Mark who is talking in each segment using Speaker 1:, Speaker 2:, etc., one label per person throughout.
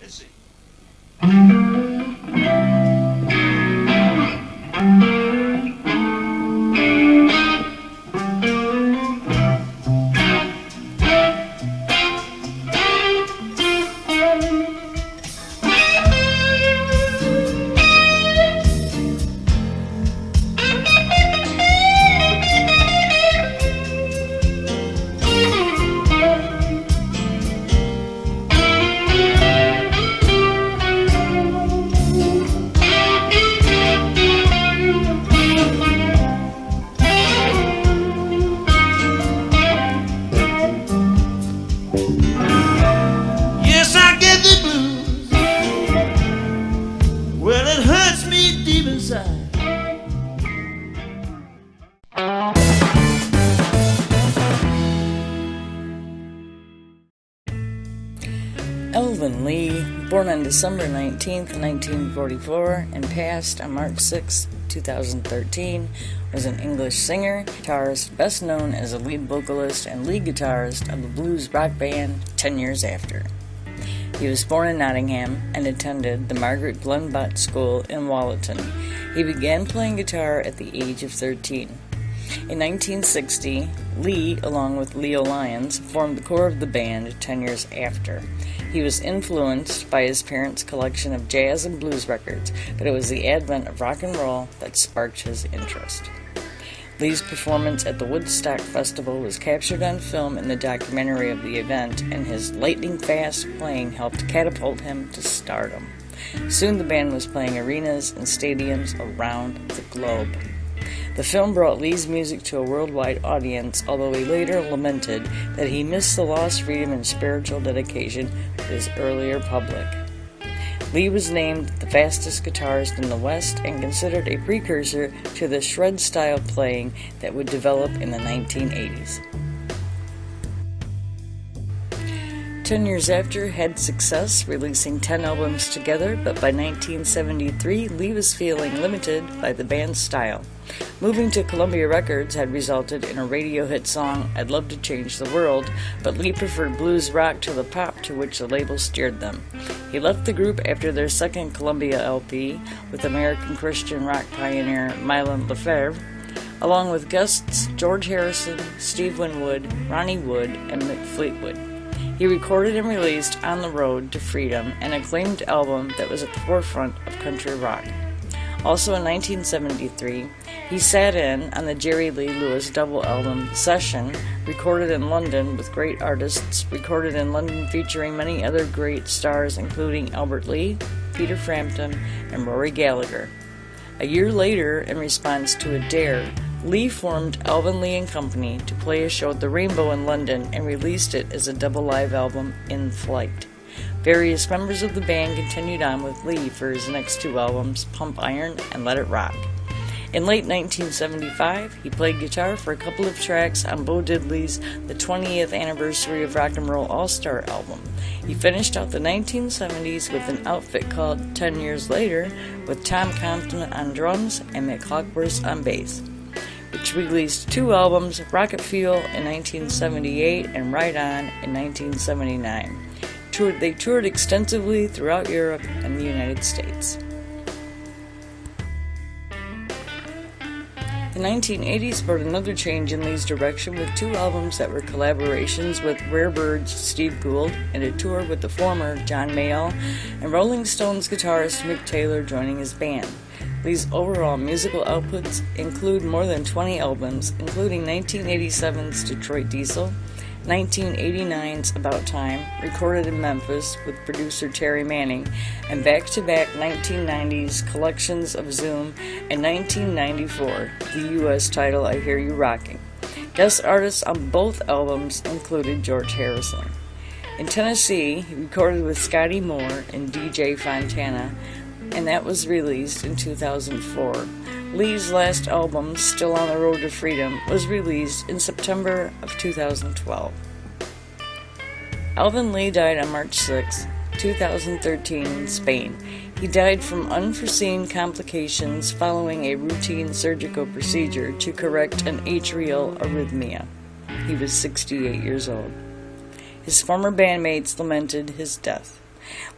Speaker 1: Let's see. Yes, I get the blues. Well, it hurts me deep inside.
Speaker 2: Alvin Lee, born on December 19th, 1944, and passed on March 6, 2013, was an English singer, guitarist, best known as a lead vocalist and lead guitarist of the blues rock band 10 Years After. He was born in Nottingham and attended the Margaret Glen Butt School in Walleton. He began playing guitar at the age of 13. In 1960, Lee, along with Leo Lyons, formed the core of the band 10 Years After. He was influenced by his parents' collection of jazz and blues records, but it was the advent of rock and roll that sparked his interest. Lee's performance at the Woodstock Festival was captured on film in the documentary of the event, and his lightning-fast playing helped catapult him to stardom. Soon the band was playing arenas and stadiums around the globe. The film brought Lee's music to a worldwide audience, although he later lamented that he missed the lost freedom and spiritual dedication of his earlier public. Lee was named the fastest guitarist in the West and considered a precursor to the shred-style playing that would develop in the 1980s. 10 Years After had success, releasing 10 albums together, but by 1973, Lee was feeling limited by the band's style. Moving to Columbia Records had resulted in a radio hit song, I'd Love to Change the World, but Lee preferred blues rock to the pop to which the label steered them. He left the group after their second Columbia LP with American Christian rock pioneer Mylon LeFevre, along with guests George Harrison, Steve Winwood, Ronnie Wood, and Mick Fleetwood. He recorded and released On the Road to Freedom, an acclaimed album that was at the forefront of country rock. Also in 1973, he sat in on the Jerry Lee Lewis double album Session, recorded in London with great artists, recorded in London featuring many other great stars including Albert Lee, Peter Frampton, and Rory Gallagher. A year later, in response to a dare, Lee formed Alvin Lee and Company to play a show at the Rainbow in London and released it as a double live album, In Flight. Various members of the band continued on with Lee for his next two albums, Pump Iron and Let It Rock. In late 1975, he played guitar for a couple of tracks on Bo Diddley's The 20th Anniversary of Rock and Roll All-Star album. He finished out the 1970s with an outfit called 10 Years Later, with Tom Compton on drums and Mick Hawkworth on bass, which released two albums, Rocket Fuel in 1978 and Ride On in 1979. They toured extensively throughout Europe and the United States. The 1980s brought another change in Lee's direction with two albums that were collaborations with Rare Birds' Steve Gould and a tour with the former John Mayall and Rolling Stones guitarist Mick Taylor joining his band. Lee's overall musical outputs include more than 20 albums, including 1987's Detroit Diesel, 1989's About Time, recorded in Memphis with producer Terry Manning, and back-to-back 1990s collections of Zoom, and 1994, the U.S. title I Hear You Rocking. Guest artists on both albums included George Harrison. In Tennessee, he recorded with Scotty Moore and DJ Fontana, and that was released in 2004. Lee's last album, Still on the Road to Freedom, was released in September of 2012. Alvin Lee died on March 6, 2013 in Spain. He died from unforeseen complications following a routine surgical procedure to correct an atrial arrhythmia. He was 68 years old. His former bandmates lamented his death.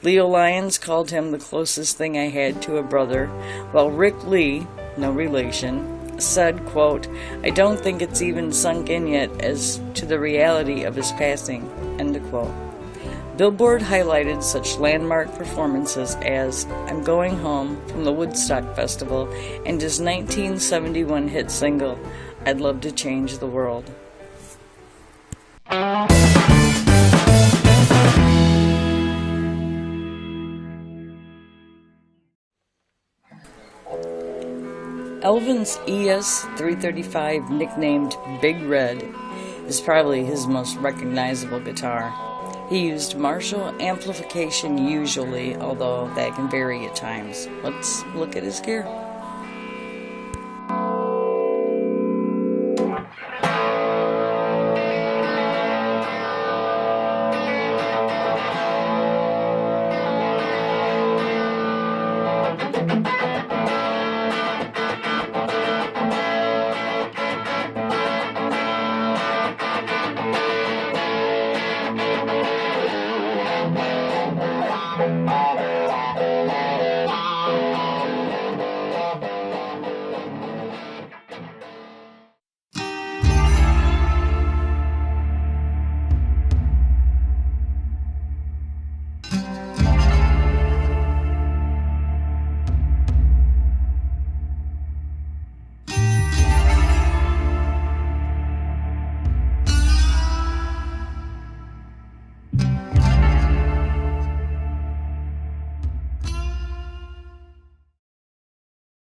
Speaker 2: Leo Lyons called him the closest thing I had to a brother, while Rick Lee, no relation, said, quote, "I don't think it's even sunk in yet as to the reality of his passing," end quote. Billboard highlighted such landmark performances as "I'm Going Home" from the Woodstock Festival and his 1971 hit single, "I'd Love to Change the World." Alvin's ES-335, nicknamed Big Red, is probably his most recognizable guitar. He used Marshall amplification usually, although that can vary at times. Let's look at his gear.